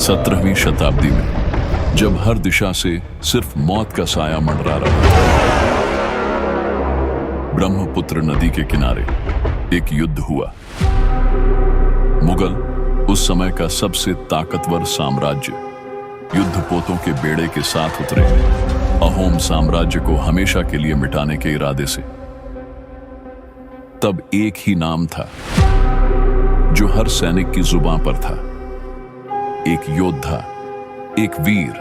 17वीं शताब्दी में जब हर दिशा से सिर्फ मौत का साया मंडरा रहा था, ब्रह्मपुत्र नदी के किनारे एक युद्ध हुआ। मुगल, उस समय का सबसे ताकतवर साम्राज्य, युद्धपोतों के बेड़े के साथ उतरे अहोम साम्राज्य को हमेशा के लिए मिटाने के इरादे से। तब एक ही नाम था जो हर सैनिक की जुबान पर था, एक योद्धा, एक वीर,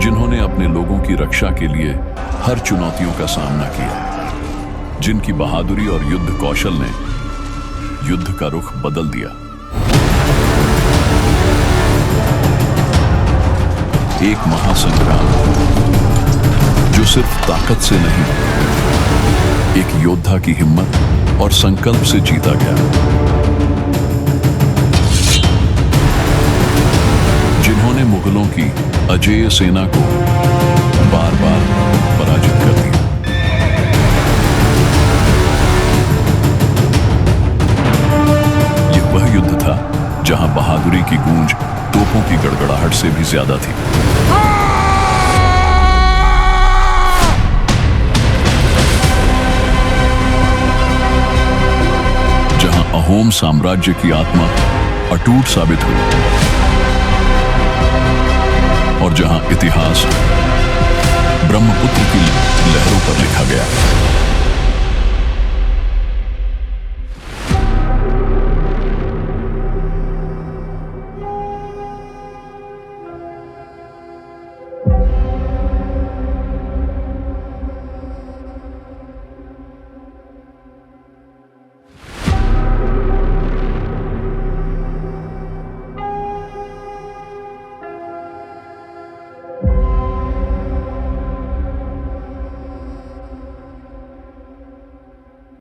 जिन्होंने अपने लोगों की रक्षा के लिए हर चुनौतियों का सामना किया, जिनकी बहादुरी और युद्ध कौशल ने युद्ध का रुख बदल दिया। एक महासंग्राम जो सिर्फ ताकत से नहीं, एक योद्धा की हिम्मत और संकल्प से जीता गया, जिन्होंने मुगलों की अजेय सेना को बार बार पराजित कर दिया। यह वह युद्ध था जहां बहादुरी की गूंज तोपों की गड़गड़ाहट से भी ज्यादा थी। जहां अहोम साम्राज्य की आत्मा अटूट साबित हुई और जहां इतिहास ब्रह्मपुत्र की लहरों पर लिखा गया।